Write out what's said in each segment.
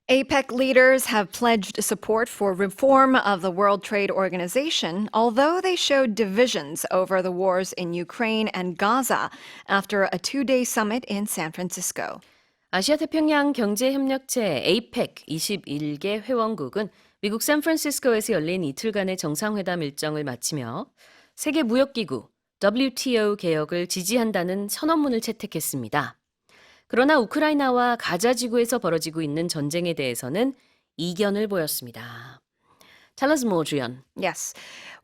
APEC leaders have pledged support for reform of the World Trade Organization, although they showed divisions over the wars in Ukraine and Gaza after a two-day summit in San Francisco. 아시아태평양경제협력체 APEC 21개 회원국은 미국 샌프란시스코에서 열린 이틀간의 정상회담 일정을 마치며 세계무역기구 WTO 개혁을 지지한다는 선언문을 채택했습니다. 그러나 우크라이나와 가자지구에서 벌어지고 있는 전쟁에 대해서는 이견을 보였습니다. Tell us more, Jian. Yes.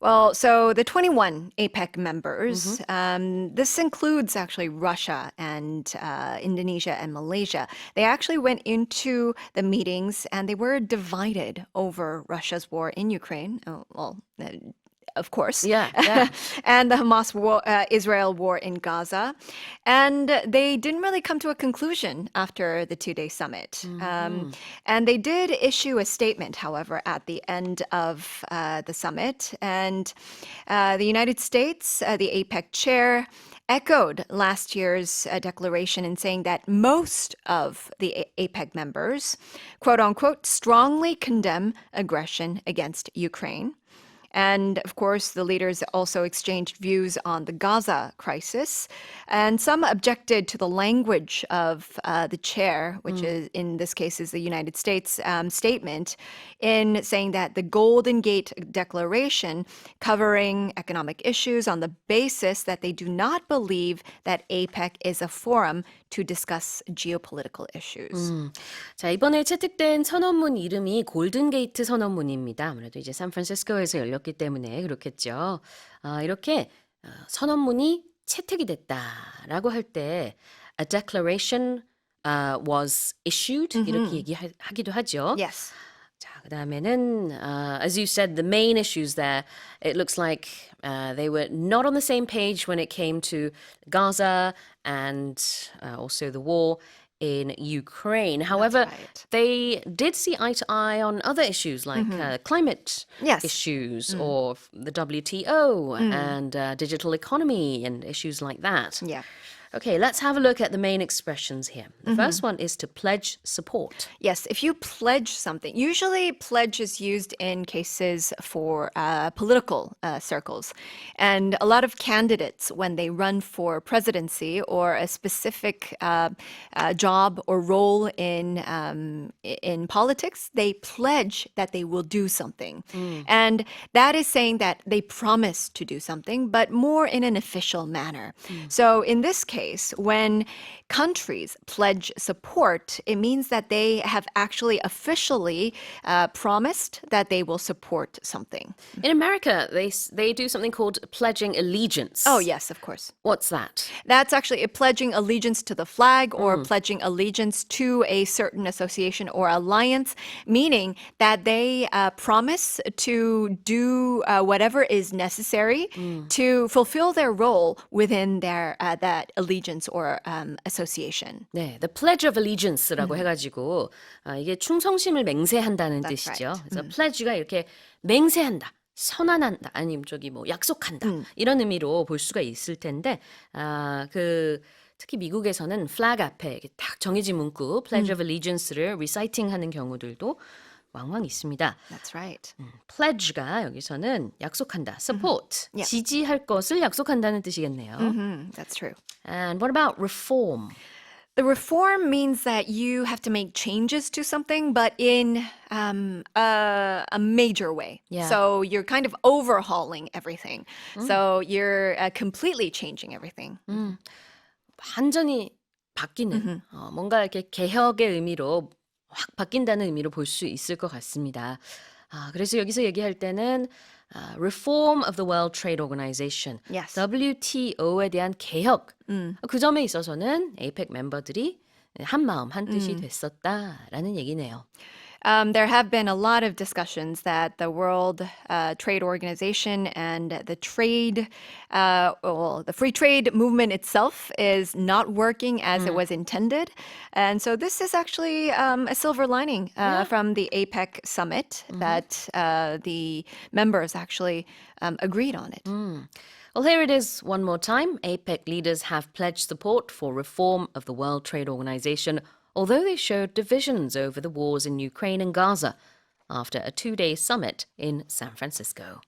Well, so the 21 APEC members, this includes actually Russia and Indonesia and Malaysia. They actually went into the meetings and they were divided over Russia's war in Ukraine. Of course. Yeah. And the Hamas-Israel war in Gaza. And they didn't really come to a conclusion after the two-day summit. And they did issue a statement, however, at the end of the summit. And the United States, the APEC chair, echoed last year's declaration in saying that most of the APEC members, quote unquote, strongly condemn aggression against Ukraine. And of course, the leaders also exchanged views on the Gaza crisis. And some objected to the language of the chair, which is in this case is the United States statement, in saying that the Golden Gate Declaration covering economic issues on the basis that they do not believe that APEC is a forum to discuss geopolitical issues. 자, 이번에 채택된 선언문 이름이 골든게이트 선언문입니다. 아무래도 이제 샌프란시스코에서 열렸기 때문에 그렇겠죠. 이렇게 선언문이 채택이 됐다라고 할 때 a declaration was issued 이렇게 얘기하기도 하죠. Yes. 자, 그다음에는 as you said, the main issues there, it looks like they were not on the same page when it came to Gaza and also the war in Ukraine. However, right. they did see eye to eye on other issues like climate Yes. issues or the WTO and digital economy and issues like that. Yeah. Okay, let's have a look at the main expressions here. The first one is to pledge support. Yes, if you pledge something, usually pledge is used in cases for political circles. And a lot of candidates, when they run for presidency or a specific job or role in politics, they pledge that they will do something. And that is saying that they promise to do something, but more in an official manner. So in this case, when countries pledge support, it means that they have actually officially promised that they will support something. In America, they do something called pledging allegiance. Oh, yes, of course. What's that? That's actually pledging allegiance to the flag or pledging allegiance to a certain association or alliance, meaning that they promise to do whatever is necessary to fulfill their role within their that allegiance or association. 네, the Pledge of Allegiance라고 해가지고 이게 충성심을 맹세한다는 That's 뜻이죠. right. 그래서 pledge가 이렇게 맹세한다, 선언한다, 아니면 저기 뭐 약속한다 이런 의미로 볼 수가 있을 텐데 특히 미국에서는 flag 앞에 이렇게 딱 정해진 문구 Pledge of Allegiance를 reciting하는 경우들도 왕왕 있습니다. That's right. pledge가 여기서는 약속한다, support, Yeah. 지지할 것을 약속한다는 뜻이겠네요. That's true. And what about reform? The reform means that you have to make changes to something, but in a major way. Yeah. So you're kind of overhauling everything. So you're completely changing everything. 완전히 바뀌는 뭔가 이렇게 개혁의 의미로 확 바뀐다는 의미로 볼 수 있을 것 같습니다. 그래서 여기서 얘기할 때는 reform of the World Trade Organization, Yes. WTO에 대한 개혁, 그 점에 있어서는 APEC 멤버들이 한 마음 한 뜻이 됐었다라는 얘기네요. There have been a lot of discussions that the World Trade Organization and the the free trade movement itself is not working as it was intended. And so this is actually a silver lining from the APEC summit that the members actually agreed on it. Well, here it is one more time. APEC leaders have pledged support for reform of the World Trade Organization, although they showed divisions over the wars in Ukraine and Gaza after a two-day summit in San Francisco.